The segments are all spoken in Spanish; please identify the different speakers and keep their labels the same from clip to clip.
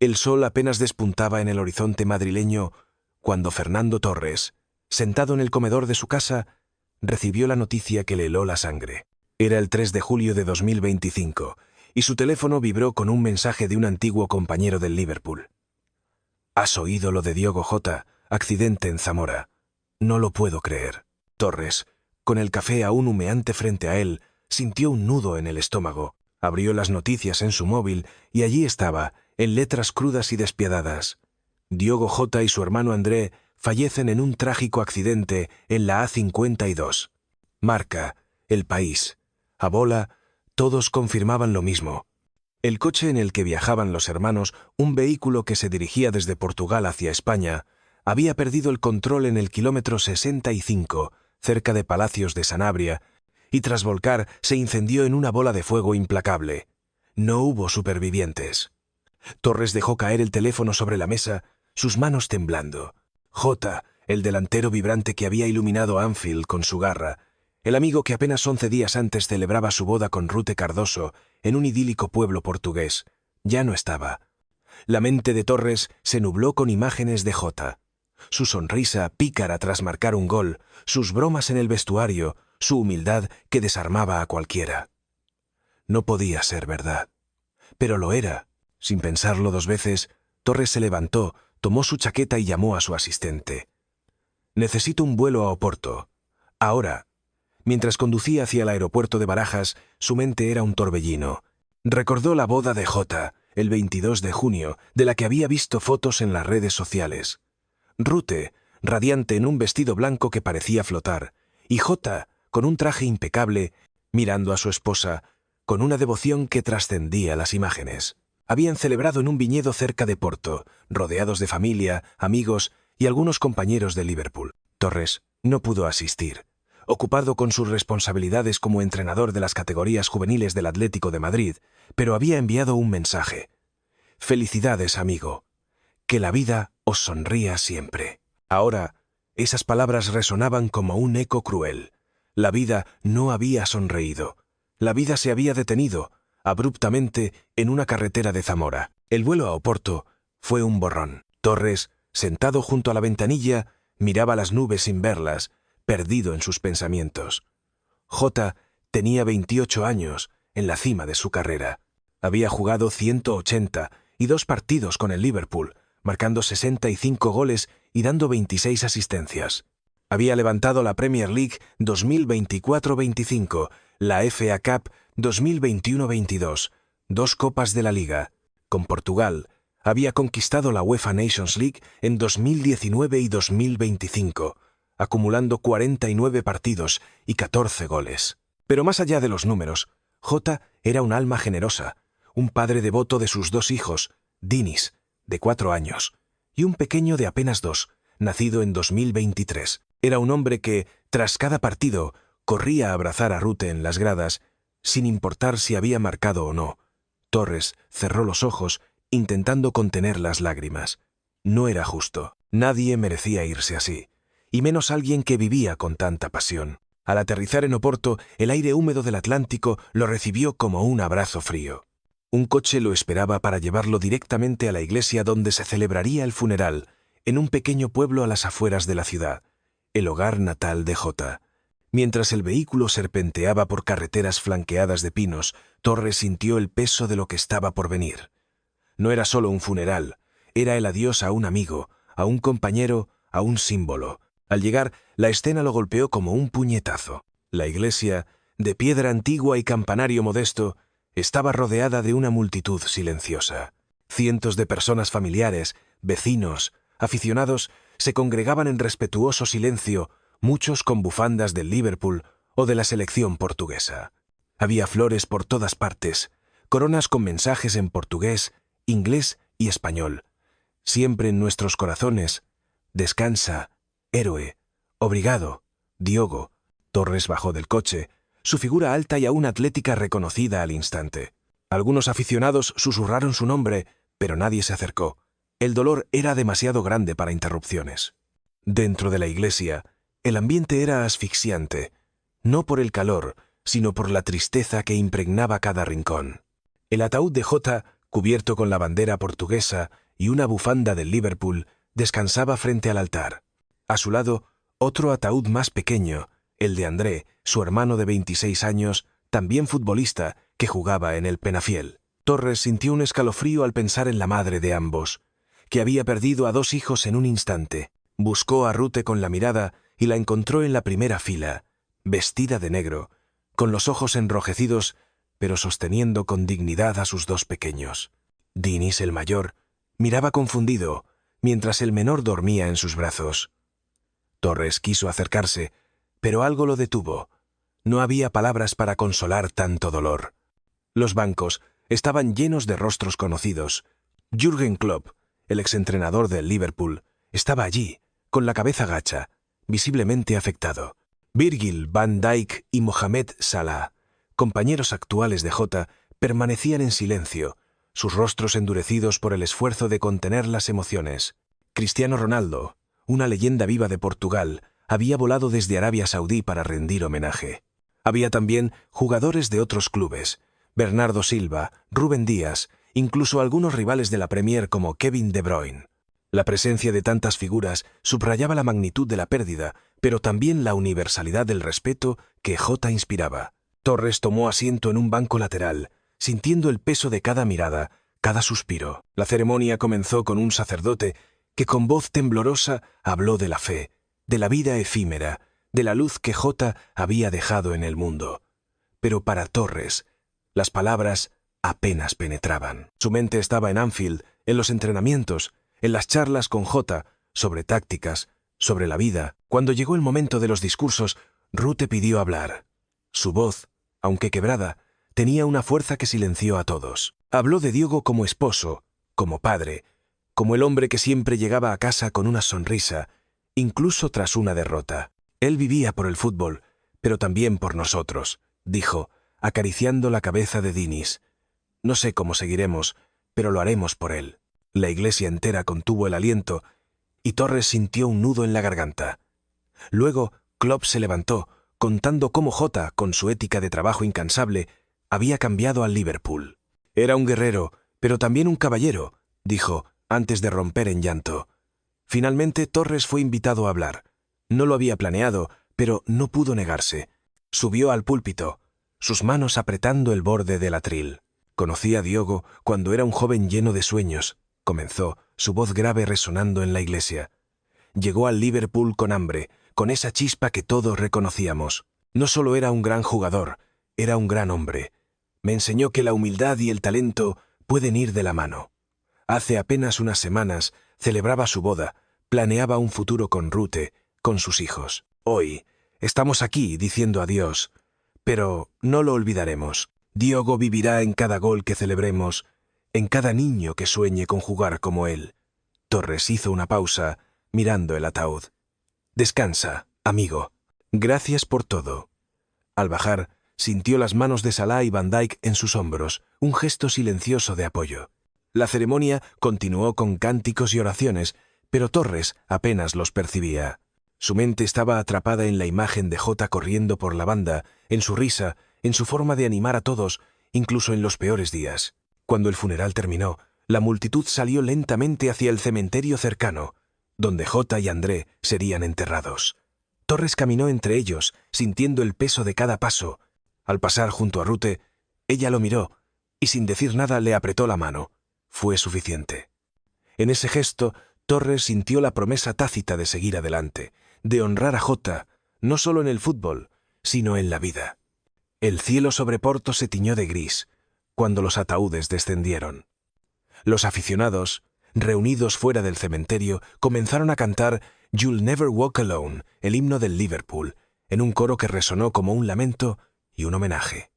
Speaker 1: El sol apenas despuntaba en el horizonte madrileño cuando Fernando Torres, sentado en el comedor de su casa, recibió la noticia que le heló la sangre. Era el 3 de julio de 2025, y su teléfono vibró con un mensaje de un antiguo compañero del Liverpool. «¿Has oído lo de Diogo Jota? Accidente en Zamora». «No lo puedo creer». Torres, con el café aún humeante frente a él, sintió un nudo en el estómago. Abrió las noticias en su móvil y allí estaba, en letras crudas y despiadadas: Diogo Jota y su hermano André fallecen en un trágico accidente en la A52. Marca, El País, A Bola, todos confirmaban lo mismo. El coche en el que viajaban los hermanos, un vehículo que se dirigía desde Portugal hacia España, había perdido el control en el kilómetro 65, cerca de Palacios de Sanabria, y tras volcar se incendió en una bola de fuego implacable. No hubo supervivientes. Torres dejó caer el teléfono sobre la mesa, sus manos temblando. Jota, el delantero vibrante que había iluminado Anfield con su garra, el amigo que apenas 11 días antes celebraba su boda con Rute Cardoso en un idílico pueblo portugués, ya no estaba. La mente de Torres se nubló con imágenes de Jota. Su sonrisa pícara tras marcar un gol, sus bromas en el vestuario, su humildad que desarmaba a cualquiera. No podía ser verdad. Pero lo era. Sin pensarlo 2 veces, Torres se levantó, tomó su chaqueta y llamó a su asistente. «Necesito un vuelo a Oporto. Ahora». Mientras conducía hacia el aeropuerto de Barajas, su mente era un torbellino. Recordó la boda de Jota, el 22 de junio, de la que había visto fotos en las redes sociales. Rute, radiante en un vestido blanco que parecía flotar, y Jota, con un traje impecable, mirando a su esposa, con una devoción que trascendía las imágenes. Habían celebrado en un viñedo cerca de Porto, rodeados de familia, amigos y algunos compañeros de Liverpool. Torres no pudo asistir, ocupado con sus responsabilidades como entrenador de las categorías juveniles del Atlético de Madrid, pero había enviado un mensaje. «Felicidades, amigo. Que la vida os sonría siempre». Ahora, esas palabras resonaban como un eco cruel. La vida no había sonreído. La vida se había detenido, abruptamente, en una carretera de Zamora. El vuelo a Oporto fue un borrón. Torres, sentado junto a la ventanilla, miraba las nubes sin verlas, perdido en sus pensamientos. Jota tenía 28 años, en la cima de su carrera. Había jugado 182 partidos con el Liverpool, marcando 65 goles y dando 26 asistencias. Había levantado la Premier League 2024-25, la FA Cup 2021-22, 2 copas de la Liga. Con Portugal, había conquistado la UEFA Nations League en 2019 y 2025, acumulando 49 partidos y 14 goles. Pero más allá de los números, Jota era un alma generosa, un padre devoto de sus 2 hijos, Dinis, de 4 años, y un pequeño de apenas 2, nacido en 2023. Era un hombre que, tras cada partido, corría a abrazar a Rute en las gradas, sin importar si había marcado o no. Torres cerró los ojos, intentando contener las lágrimas. No era justo. Nadie merecía irse así, y menos alguien que vivía con tanta pasión. Al aterrizar en Oporto, el aire húmedo del Atlántico lo recibió como un abrazo frío. Un coche lo esperaba para llevarlo directamente a la iglesia donde se celebraría el funeral, en un pequeño pueblo a las afueras de la ciudad, el hogar natal de Jota. Mientras el vehículo serpenteaba por carreteras flanqueadas de pinos, Torres sintió el peso de lo que estaba por venir. No era solo un funeral, era el adiós a un amigo, a un compañero, a un símbolo. Al llegar, la escena lo golpeó como un puñetazo. La iglesia, de piedra antigua y campanario modesto, estaba rodeada de una multitud silenciosa. Cientos de personas familiares, vecinos, aficionados, se congregaban en respetuoso silencio, muchos con bufandas del Liverpool o de la selección portuguesa. Había flores por todas partes, coronas con mensajes en portugués, inglés y español. Siempre en nuestros corazones, descansa, héroe, obrigado, Diogo. Torres bajó del coche, su figura alta y aún atlética reconocida al instante. Algunos aficionados susurraron su nombre, pero nadie se acercó. El dolor era demasiado grande para interrupciones. Dentro de la iglesia, el ambiente era asfixiante, no por el calor, sino por la tristeza que impregnaba cada rincón. El ataúd de Jota cubierto con la bandera portuguesa y una bufanda del Liverpool, descansaba frente al altar. A su lado, otro ataúd más pequeño, el de André, su hermano de 26 años, también futbolista, que jugaba en el Penafiel. Torres sintió un escalofrío al pensar en la madre de ambos, que había perdido a 2 hijos en un instante. Buscó a Rute con la mirada y la encontró en la primera fila, vestida de negro, con los ojos enrojecidos, pero sosteniendo con dignidad a sus 2 pequeños. Dinis, el mayor, miraba confundido, mientras el menor dormía en sus brazos. Torres quiso acercarse, pero algo lo detuvo. No había palabras para consolar tanto dolor. Los bancos estaban llenos de rostros conocidos. Jürgen Klopp, el exentrenador del Liverpool, estaba allí, con la cabeza gacha, visiblemente afectado. Virgil van Dijk y Mohamed Salah, compañeros actuales de Jota, permanecían en silencio, sus rostros endurecidos por el esfuerzo de contener las emociones. Cristiano Ronaldo, una leyenda viva de Portugal, había volado desde Arabia Saudí para rendir homenaje. Había también jugadores de otros clubes, Bernardo Silva, Rúben Díaz, incluso algunos rivales de la Premier como Kevin De Bruyne. La presencia de tantas figuras subrayaba la magnitud de la pérdida, pero también la universalidad del respeto que Jota inspiraba. Torres tomó asiento en un banco lateral, sintiendo el peso de cada mirada, cada suspiro. La ceremonia comenzó con un sacerdote que con voz temblorosa habló de la fe, de la vida efímera, de la luz que Jota había dejado en el mundo. Pero para Torres, las palabras apenas penetraban. Su mente estaba en Anfield, en los entrenamientos, en las charlas con Jota, sobre tácticas, sobre la vida. Cuando llegó el momento de los discursos, Rute pidió hablar. Su voz, aunque quebrada, tenía una fuerza que silenció a todos. Habló de Diogo como esposo, como padre, como el hombre que siempre llegaba a casa con una sonrisa, incluso tras una derrota. Él vivía por el fútbol, pero también por nosotros, dijo, acariciando la cabeza de Dinis. No sé cómo seguiremos, pero lo haremos por él. La iglesia entera contuvo el aliento, y Torres sintió un nudo en la garganta. Luego, Klopp se levantó, contando cómo Jota, con su ética de trabajo incansable, había cambiado al Liverpool. Era un guerrero, pero también un caballero, dijo, antes de romper en llanto. Finalmente, Torres fue invitado a hablar. No lo había planeado, pero no pudo negarse. Subió al púlpito, sus manos apretando el borde del atril. Conocí a Diogo cuando era un joven lleno de sueños, comenzó, su voz grave resonando en la iglesia. Llegó al Liverpool con hambre, con esa chispa que todos reconocíamos. No solo era un gran jugador, era un gran hombre. Me enseñó que la humildad y el talento pueden ir de la mano. Hace apenas unas semanas celebraba su boda, planeaba un futuro con Rute, con sus hijos. Hoy estamos aquí diciendo adiós, pero no lo olvidaremos. Diogo vivirá en cada gol que celebremos, en cada niño que sueñe con jugar como él. Torres hizo una pausa, mirando el ataúd. Descansa, amigo. Gracias por todo. Al bajar, sintió las manos de Salah y Van Dijk en sus hombros, un gesto silencioso de apoyo. La ceremonia continuó con cánticos y oraciones, pero Torres apenas los percibía. Su mente estaba atrapada en la imagen de Jota corriendo por la banda, en su risa, en su forma de animar a todos, incluso en los peores días. Cuando el funeral terminó, la multitud salió lentamente hacia el cementerio cercano, donde Jota y André serían enterrados. Torres caminó entre ellos, sintiendo el peso de cada paso. Al pasar junto a Rute, ella lo miró, y sin decir nada le apretó la mano. Fue suficiente. En ese gesto, Torres sintió la promesa tácita de seguir adelante, de honrar a Jota, no solo en el fútbol, sino en la vida. El cielo sobre Porto se tiñó de gris, cuando los ataúdes descendieron. Los aficionados, reunidos fuera del cementerio, comenzaron a cantar You'll Never Walk Alone, el himno del Liverpool, en un coro que resonó como un lamento y un homenaje.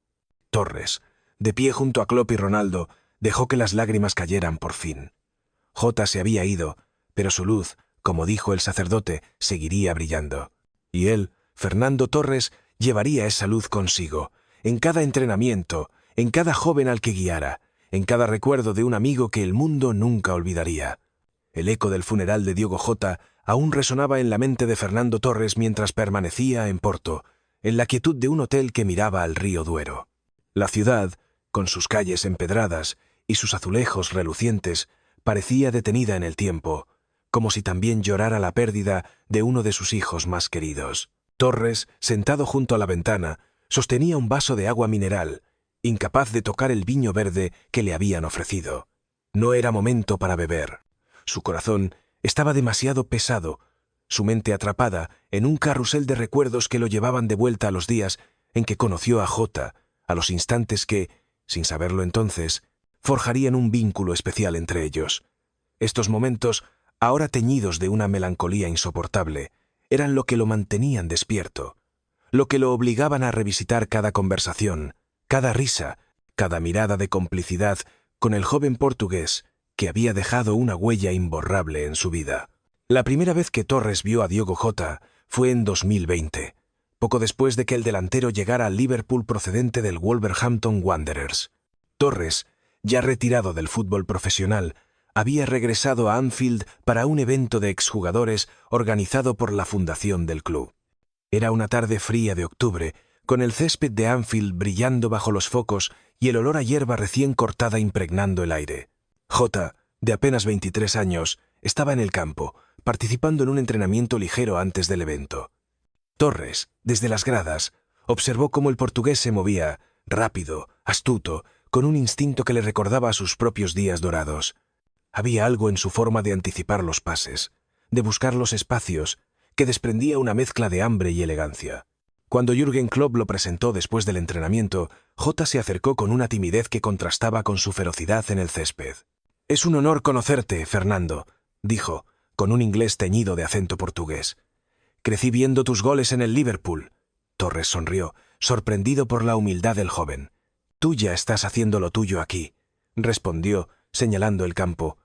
Speaker 1: Torres, de pie junto a Klopp y Ronaldo, dejó que las lágrimas cayeran por fin. Jota se había ido, pero su luz, como dijo el sacerdote, seguiría brillando. Y él, Fernando Torres, llevaría esa luz consigo, en cada entrenamiento, en cada joven al que guiara, en cada recuerdo de un amigo que el mundo nunca olvidaría. El eco del funeral de Diogo Jota aún resonaba en la mente de Fernando Torres mientras permanecía en Porto, en la quietud de un hotel que miraba al río Duero. La ciudad, con sus calles empedradas y sus azulejos relucientes parecía detenida en el tiempo, como si también llorara la pérdida de uno de sus hijos más queridos. Torres, sentado junto a la ventana, sostenía un vaso de agua mineral, incapaz de tocar el viño verde que le habían ofrecido. No era momento para beber. Su corazón estaba demasiado pesado, su mente atrapada en un carrusel de recuerdos que lo llevaban de vuelta a los días en que conoció a Jota, a los instantes que, sin saberlo entonces, forjarían un vínculo especial entre ellos. Estos momentos, ahora teñidos de una melancolía insoportable, eran lo que lo mantenían despierto, lo que lo obligaban a revisitar cada conversación, cada risa, cada mirada de complicidad con el joven portugués que había dejado una huella imborrable en su vida. La primera vez que Torres vio a Diogo Jota fue en 2020, poco después de que el delantero llegara al Liverpool procedente del Wolverhampton Wanderers. Torres, ya retirado del fútbol profesional, había regresado a Anfield para un evento de exjugadores organizado por la fundación del club. Era una tarde fría de octubre, con el césped de Anfield brillando bajo los focos y el olor a hierba recién cortada impregnando el aire. Jota, de apenas 23 años, estaba en el campo, participando en un entrenamiento ligero antes del evento. Torres, desde las gradas, observó cómo el portugués se movía, rápido, astuto, con un instinto que le recordaba a sus propios días dorados. Había algo en su forma de anticipar los pases, de buscar los espacios, que desprendía una mezcla de hambre y elegancia. Cuando Jürgen Klopp lo presentó después del entrenamiento, Jota se acercó con una timidez que contrastaba con su ferocidad en el césped. «Es un honor conocerte, Fernando», dijo, con un inglés teñido de acento portugués. «Crecí viendo tus goles en el Liverpool». Torres sonrió, sorprendido por la humildad del joven. «Tú ya estás haciendo lo tuyo aquí», respondió, señalando el campo.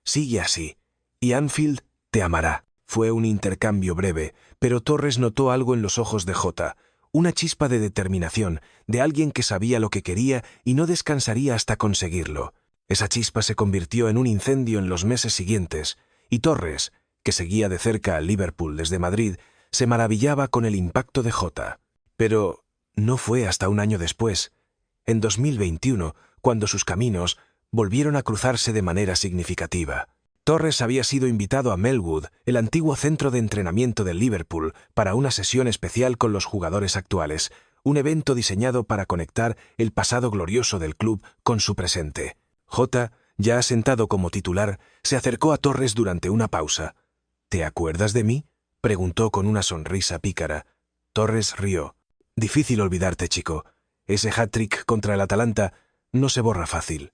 Speaker 1: «Sigue así, y Anfield te amará». Fue un intercambio breve, pero Torres notó algo en los ojos de Jota, una chispa de determinación, de alguien que sabía lo que quería y no descansaría hasta conseguirlo. Esa chispa se convirtió en un incendio en los meses siguientes, y Torres, que seguía de cerca al Liverpool desde Madrid, se maravillaba con el impacto de Jota. Pero no fue hasta un año después, en 2021, cuando sus caminos volvieron a cruzarse de manera significativa. Torres había sido invitado a Melwood, el antiguo centro de entrenamiento del Liverpool, para una sesión especial con los jugadores actuales, un evento diseñado para conectar el pasado glorioso del club con su presente. Jota, ya asentado como titular, se acercó a Torres durante una pausa. «¿Te acuerdas de mí?», preguntó con una sonrisa pícara. Torres rió. «Difícil olvidarte, chico. Ese hat-trick contra el Atalanta no se borra fácil».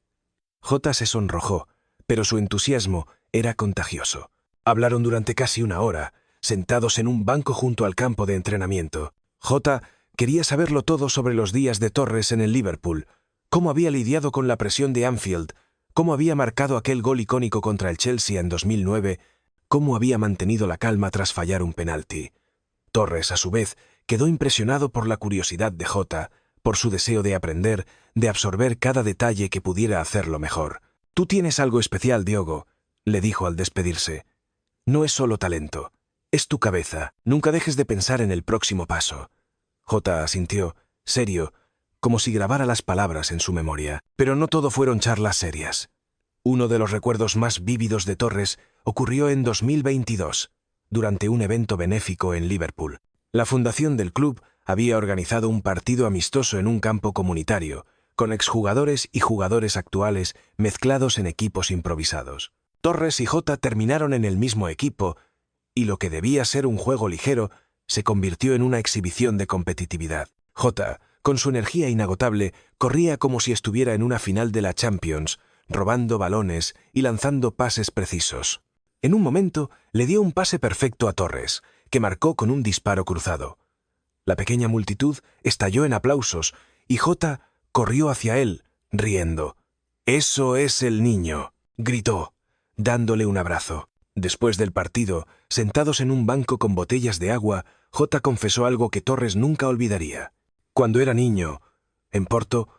Speaker 1: Jota se sonrojó, pero su entusiasmo era contagioso. Hablaron durante casi una hora, sentados en un banco junto al campo de entrenamiento. Jota quería saberlo todo sobre los días de Torres en el Liverpool, cómo había lidiado con la presión de Anfield, cómo había marcado aquel gol icónico contra el Chelsea en 2009, cómo había mantenido la calma tras fallar un penalti. Torres, a su vez, quedó impresionado por la curiosidad de Jota, por su deseo de aprender, de absorber cada detalle que pudiera hacerlo mejor. «Tú tienes algo especial, Diogo», le dijo al despedirse. «No es solo talento, es tu cabeza. Nunca dejes de pensar en el próximo paso». Jota asintió, serio, como si grabara las palabras en su memoria. Pero no todo fueron charlas serias. Uno de los recuerdos más vívidos de Torres ocurrió en 2022, durante un evento benéfico en Liverpool. La fundación del club había organizado un partido amistoso en un campo comunitario, con exjugadores y jugadores actuales mezclados en equipos improvisados. Torres y Jota terminaron en el mismo equipo, y lo que debía ser un juego ligero se convirtió en una exhibición de competitividad. Jota, con su energía inagotable, corría como si estuviera en una final de la Champions, robando balones y lanzando pases precisos. En un momento le dio un pase perfecto a Torres, que marcó con un disparo cruzado. La pequeña multitud estalló en aplausos, y Jota corrió hacia él, riendo. «¡Eso es el niño!», gritó, dándole un abrazo. Después del partido, sentados en un banco con botellas de agua, Jota confesó algo que Torres nunca olvidaría. «Cuando era niño, en Porto,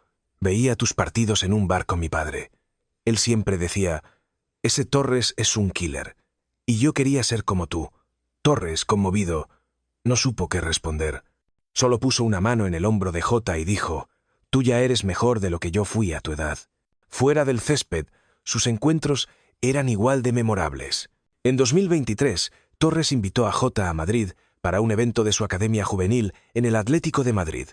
Speaker 1: veía tus partidos en un bar con mi padre. Él siempre decía, ese Torres es un killer, y yo quería ser como tú». Torres, conmovido, no supo qué responder. Solo puso una mano en el hombro de Jota y dijo, «Tú ya eres mejor de lo que yo fui a tu edad». Fuera del césped, sus encuentros eran igual de memorables. En 2023, Torres invitó a Jota a Madrid para un evento de su academia juvenil en el Atlético de Madrid.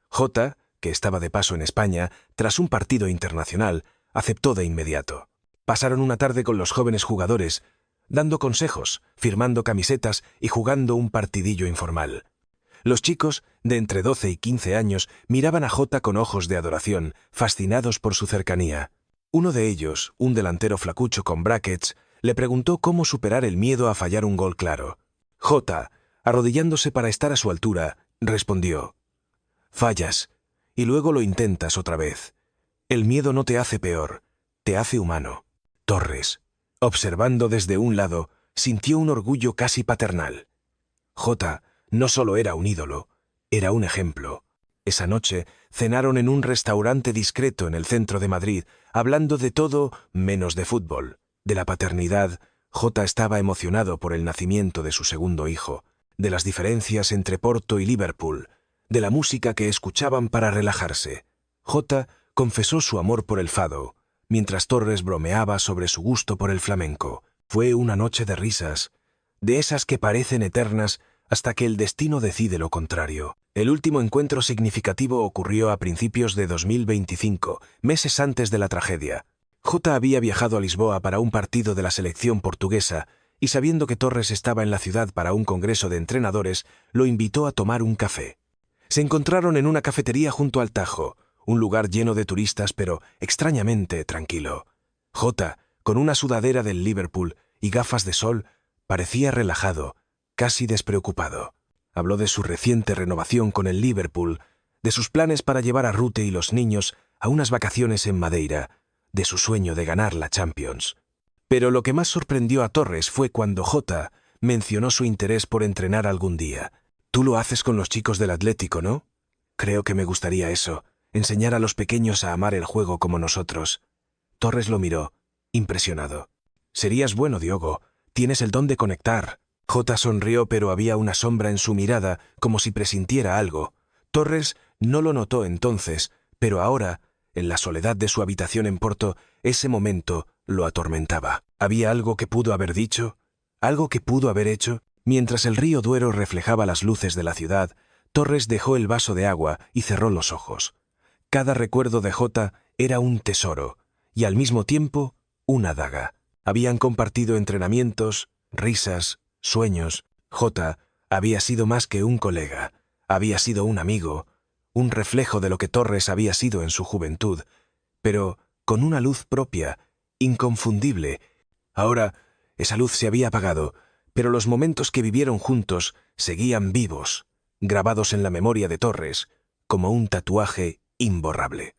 Speaker 1: Jota, que estaba de paso en España, tras un partido internacional, aceptó de inmediato. Pasaron una tarde con los jóvenes jugadores, dando consejos, firmando camisetas y jugando un partidillo informal. Los chicos, de entre 12 y 15 años, miraban a Jota con ojos de adoración, fascinados por su cercanía. Uno de ellos, un delantero flacucho con brackets, le preguntó cómo superar el miedo a fallar un gol claro. Jota, arrodillándose para estar a su altura, respondió: «Fallas, y luego lo intentas otra vez. El miedo no te hace peor, te hace humano». Torres, observando desde un lado, sintió un orgullo casi paternal. Jota no solo era un ídolo, era un ejemplo. Esa noche cenaron en un restaurante discreto en el centro de Madrid, hablando de todo menos de fútbol. De la paternidad, Jota estaba emocionado por el nacimiento de su segundo hijo, de las diferencias entre Porto y Liverpool, de la música que escuchaban para relajarse. Jota confesó su amor por el fado, mientras Torres bromeaba sobre su gusto por el flamenco. Fue una noche de risas, de esas que parecen eternas hasta que el destino decide lo contrario. El último encuentro significativo ocurrió a principios de 2025, meses antes de la tragedia. Jota había viajado a Lisboa para un partido de la selección portuguesa y, sabiendo que Torres estaba en la ciudad para un congreso de entrenadores, lo invitó a tomar un café. Se encontraron en una cafetería junto al Tajo, un lugar lleno de turistas pero extrañamente tranquilo. Jota, con una sudadera del Liverpool y gafas de sol, parecía relajado, casi despreocupado. Habló de su reciente renovación con el Liverpool, de sus planes para llevar a Rute y los niños a unas vacaciones en Madeira, de su sueño de ganar la Champions. Pero lo que más sorprendió a Torres fue cuando Jota mencionó su interés por entrenar algún día. «Tú lo haces con los chicos del Atlético, ¿no? Creo que me gustaría eso, enseñar a los pequeños a amar el juego como nosotros». Torres lo miró, impresionado. «Serías bueno, Diogo. Tienes el don de conectar». Jota sonrió, pero había una sombra en su mirada, como si presintiera algo. Torres no lo notó entonces, pero ahora, en la soledad de su habitación en Porto, ese momento lo atormentaba. ¿Había algo que pudo haber dicho? ¿Algo que pudo haber hecho? Mientras el río Duero reflejaba las luces de la ciudad, Torres dejó el vaso de agua y cerró los ojos. Cada recuerdo de Jota era un tesoro, y al mismo tiempo una daga. Habían compartido entrenamientos, risas, sueños. Jota había sido más que un colega, había sido un amigo, un reflejo de lo que Torres había sido en su juventud, pero con una luz propia, inconfundible. Ahora esa luz se había apagado, pero los momentos que vivieron juntos seguían vivos, grabados en la memoria de Torres, como un tatuaje imborrable.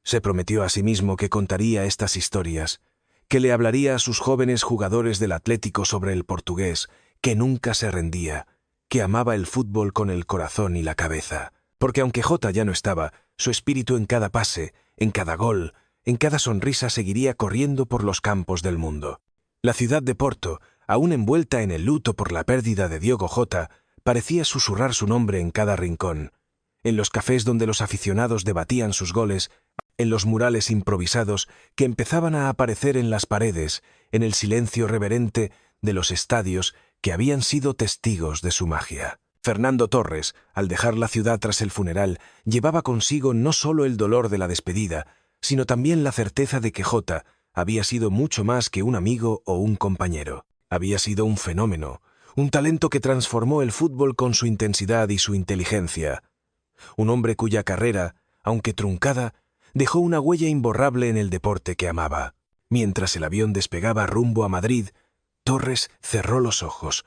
Speaker 1: Se prometió a sí mismo que contaría estas historias, que le hablaría a sus jóvenes jugadores del Atlético sobre el portugués, que nunca se rendía, que amaba el fútbol con el corazón y la cabeza. Porque aunque Jota ya no estaba, su espíritu en cada pase, en cada gol, en cada sonrisa seguiría corriendo por los campos del mundo. La ciudad de Porto, aún envuelta en el luto por la pérdida de Diogo Jota, parecía susurrar su nombre en cada rincón. En los cafés donde los aficionados debatían sus goles, en los murales improvisados que empezaban a aparecer en las paredes, en el silencio reverente de los estadios que habían sido testigos de su magia. Fernando Torres, al dejar la ciudad tras el funeral, llevaba consigo no solo el dolor de la despedida, sino también la certeza de que Jota había sido mucho más que un amigo o un compañero. Había sido un fenómeno, un talento que transformó el fútbol con su intensidad y su inteligencia. Un hombre cuya carrera, aunque truncada, dejó una huella imborrable en el deporte que amaba. Mientras el avión despegaba rumbo a Madrid, Torres cerró los ojos,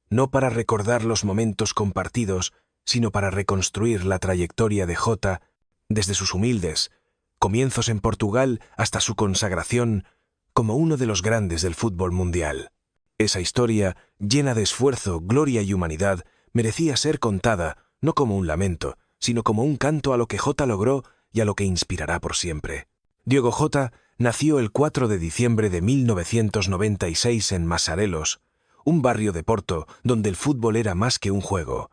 Speaker 1: no para recordar los momentos compartidos, sino para reconstruir la trayectoria de Jota desde sus humildes comienzos en Portugal hasta su consagración como uno de los grandes del fútbol mundial. Esa historia, llena de esfuerzo, gloria y humanidad, merecía ser contada, no como un lamento, sino como un canto a lo que Jota logró y a lo que inspirará por siempre. Diogo Jota nació el 4 de diciembre de 1996 en Masarelos, un barrio de Porto donde el fútbol era más que un juego,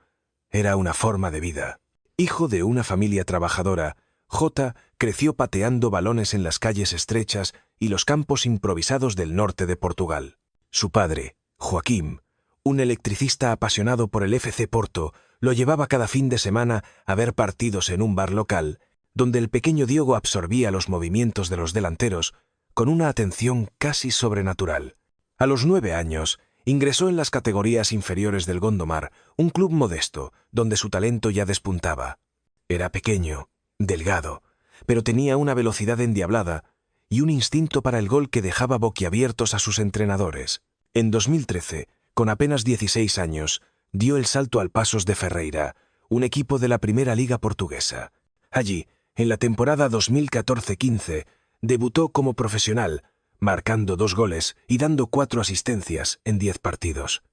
Speaker 1: era una forma de vida. Hijo de una familia trabajadora, Jota creció pateando balones en las calles estrechas y los campos improvisados del norte de Portugal. Su padre, Joaquim, un electricista apasionado por el FC Porto, lo llevaba cada fin de semana a ver partidos en un bar local, donde el pequeño Diogo absorbía los movimientos de los delanteros con una atención casi sobrenatural. A los 9 años, ingresó en las categorías inferiores del Gondomar, un club modesto, donde su talento ya despuntaba. Era pequeño, delgado, pero tenía una velocidad endiablada y un instinto para el gol que dejaba boquiabiertos a sus entrenadores. En 2013, con apenas 16 años, dio el salto al Paços de Ferreira, un equipo de la Primera Liga portuguesa. Allí, en la temporada 2014-15, debutó como profesional, marcando 2 goles y dando 4 asistencias en 10 partidos.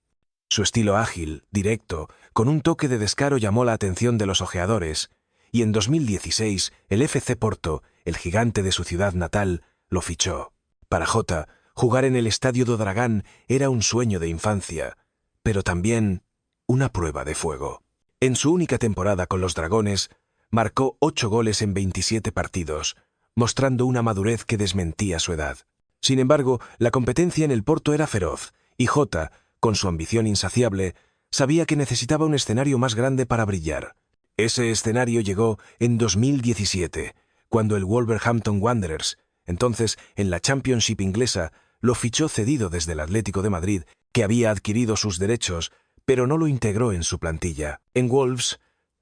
Speaker 1: Su estilo ágil, directo, con un toque de descaro llamó la atención de los ojeadores, y en 2016 el FC Porto, el gigante de su ciudad natal, lo fichó. Para Jota, jugar en el Estadio do Dragão era un sueño de infancia, pero también una prueba de fuego. En su única temporada con los Dragones, marcó 8 goles en 27 partidos, mostrando una madurez que desmentía su edad. Sin embargo, la competencia en el Porto era feroz, y Jota, con su ambición insaciable, sabía que necesitaba un escenario más grande para brillar. Ese escenario llegó en 2017, cuando el Wolverhampton Wanderers, entonces en la Championship inglesa, lo fichó cedido desde el Atlético de Madrid, que había adquirido sus derechos, pero no lo integró en su plantilla. En Wolves,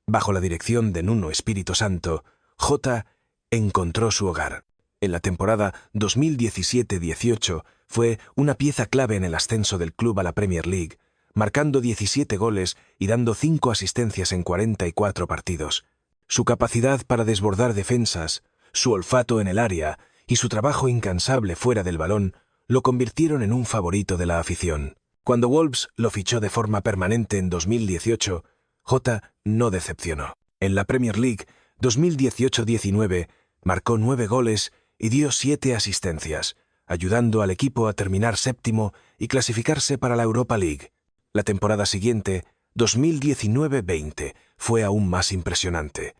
Speaker 1: bajo la dirección de Nuno Espírito Santo, Jota encontró su hogar. En la temporada 2017-18 fue una pieza clave en el ascenso del club a la Premier League, marcando 17 goles y dando 5 asistencias en 44 partidos. Su capacidad para desbordar defensas, su olfato en el área y su trabajo incansable fuera del balón lo convirtieron en un favorito de la afición. Cuando Wolves lo fichó de forma permanente en 2018, Jota no decepcionó. En la Premier League 2018-19 marcó 9 goles y dio 7 asistencias, ayudando al equipo a terminar séptimo y clasificarse para la Europa League. La temporada siguiente, 2019-20, fue aún más impresionante.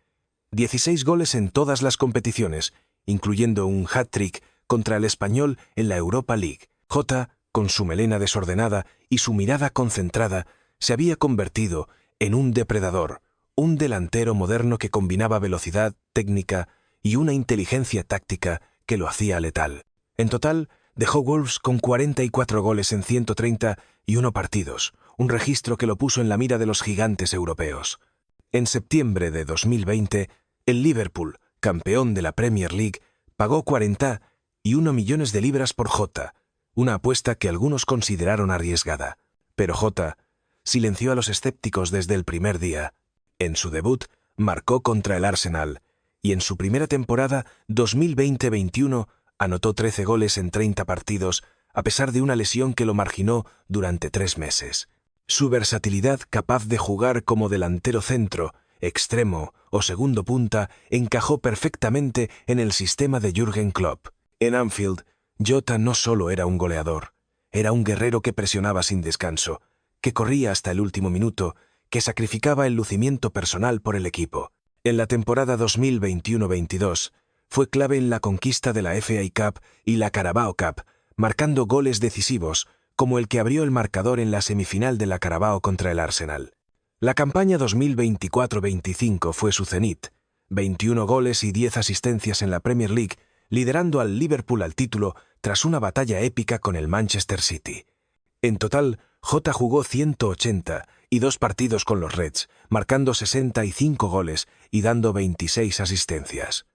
Speaker 1: 16 goles en todas las competiciones, incluyendo un hat-trick contra el Español en la Europa League. Jota, con su melena desordenada y su mirada concentrada, se había convertido en un depredador, un delantero moderno que combinaba velocidad, técnica y una inteligencia táctica que lo hacía letal. En total, dejó Wolves con 44 goles en 131 partidos, un registro que lo puso en la mira de los gigantes europeos. En septiembre de 2020, el Liverpool, campeón de la Premier League, pagó 41 millones de libras por Jota, una apuesta que algunos consideraron arriesgada. Pero Jota silenció a los escépticos desde el primer día. En su debut, marcó contra el Arsenal, y en su primera temporada, 2020-21, anotó 13 goles en 30 partidos, a pesar de una lesión que lo marginó durante 3 meses. Su versatilidad, capaz de jugar como delantero centro, extremo o segundo punta, encajó perfectamente en el sistema de Jürgen Klopp. En Anfield, Jota no solo era un goleador, era un guerrero que presionaba sin descanso, que corría hasta el último minuto, que sacrificaba el lucimiento personal por el equipo. En la temporada 2021-22, fue clave en la conquista de la FA Cup y la Carabao Cup, marcando goles decisivos, como el que abrió el marcador en la semifinal de la Carabao contra el Arsenal. La campaña 2024-25 fue su cenit, 21 goles y 10 asistencias en la Premier League, liderando al Liverpool al título tras una batalla épica con el Manchester City. En total, Jota jugó 182 partidos con los Reds, marcando 65 goles y dando 26 asistencias.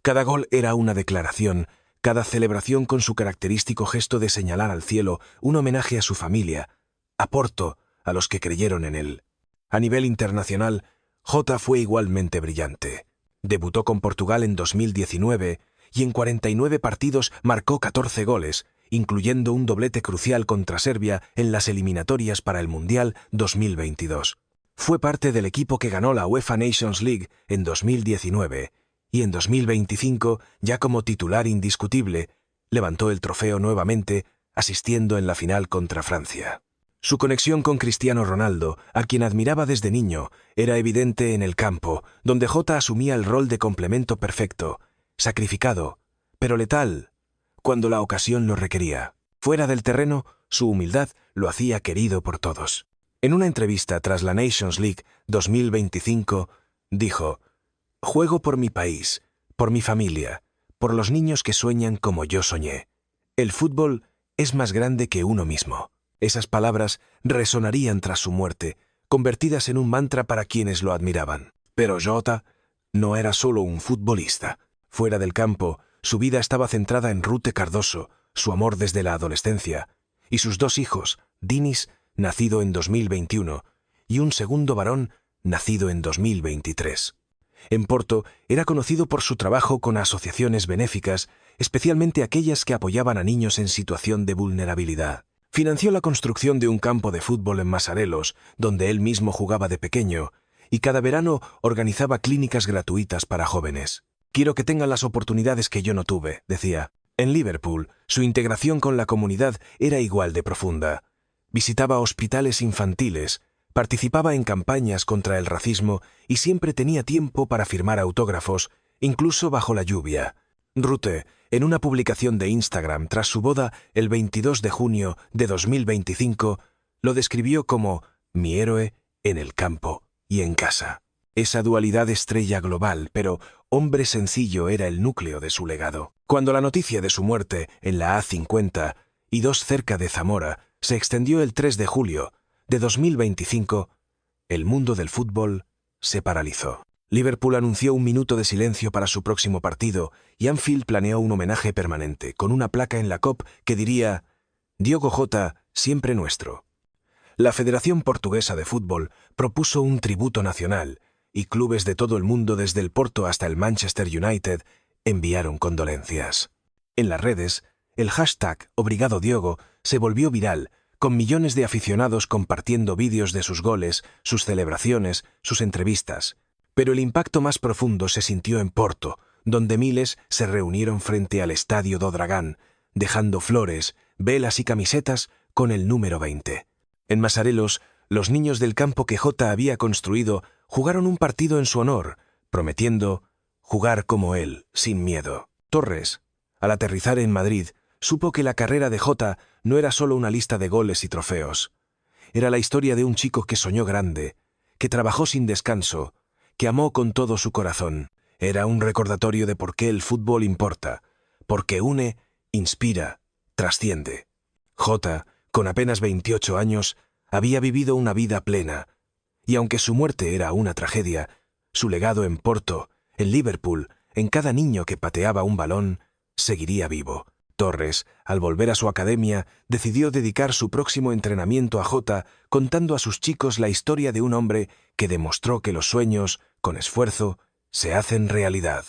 Speaker 1: Cada gol era una declaración, cada celebración con su característico gesto de señalar al cielo, un homenaje a su familia, a Porto, a los que creyeron en él. A nivel internacional, Jota fue igualmente brillante. Debutó con Portugal en 2019 y en 49 partidos marcó 14 goles, incluyendo un doblete crucial contra Serbia en las eliminatorias para el Mundial 2022. Fue parte del equipo que ganó la UEFA Nations League en 2019 y en 2025, ya como titular indiscutible, levantó el trofeo nuevamente, asistiendo en la final contra Francia. Su conexión con Cristiano Ronaldo, a quien admiraba desde niño, era evidente en el campo, donde Jota asumía el rol de complemento perfecto, sacrificado, pero letal, cuando la ocasión lo requería. Fuera del terreno, su humildad lo hacía querido por todos. En una entrevista tras la Nations League 2025, dijo: «Juego por mi país, por mi familia, por los niños que sueñan como yo soñé. El fútbol es más grande que uno mismo». Esas palabras resonarían tras su muerte, convertidas en un mantra para quienes lo admiraban. Pero Jota no era solo un futbolista. Fuera del campo, su vida estaba centrada en Rute Cardoso, su amor desde la adolescencia, y sus 2 hijos, Dinis, nacido en 2021, y un segundo varón, nacido en 2023. En Porto era conocido por su trabajo con asociaciones benéficas, especialmente aquellas que apoyaban a niños en situación de vulnerabilidad. Financió la construcción de un campo de fútbol en Masarelos, donde él mismo jugaba de pequeño, y cada verano organizaba clínicas gratuitas para jóvenes. «Quiero que tengan las oportunidades que yo no tuve», decía. En Liverpool, su integración con la comunidad era igual de profunda. Visitaba hospitales infantiles, participaba en campañas contra el racismo y siempre tenía tiempo para firmar autógrafos, incluso bajo la lluvia. Rute, en una publicación de Instagram tras su boda el 22 de junio de 2025, lo describió como «mi héroe en el campo y en casa». Esa dualidad estrella global, pero hombre sencillo, era el núcleo de su legado. Cuando la noticia de su muerte en la A50 y 2 cerca de Zamora se extendió el 3 de julio de 2025, el mundo del fútbol se paralizó. Liverpool anunció un minuto de silencio para su próximo partido y Anfield planeó un homenaje permanente, con una placa en la COP que diría «Diogo Jota, siempre nuestro». La Federación Portuguesa de Fútbol propuso un tributo nacional, y clubes de todo el mundo, desde el Porto hasta el Manchester United, enviaron condolencias. En las redes, el hashtag Obrigado Diogo se volvió viral, con millones de aficionados compartiendo vídeos de sus goles, sus celebraciones, sus entrevistas. Pero el impacto más profundo se sintió en Porto, donde miles se reunieron frente al Estadio do Dragão, dejando flores, velas y camisetas con el número 20. En Masarelos, los niños del campo que Jota había construido jugaron un partido en su honor, prometiendo jugar como él, sin miedo. Torres, al aterrizar en Madrid, supo que la carrera de Jota no era solo una lista de goles y trofeos. Era la historia de un chico que soñó grande, que trabajó sin descanso, que amó con todo su corazón. Era un recordatorio de por qué el fútbol importa, porque une, inspira, trasciende. Jota, con apenas 28 años, había vivido una vida plena, y aunque su muerte era una tragedia, su legado en Porto, en Liverpool, en cada niño que pateaba un balón, seguiría vivo. Torres, al volver a su academia, decidió dedicar su próximo entrenamiento a Jota, contando a sus chicos la historia de un hombre que demostró que los sueños, con esfuerzo, se hacen realidad.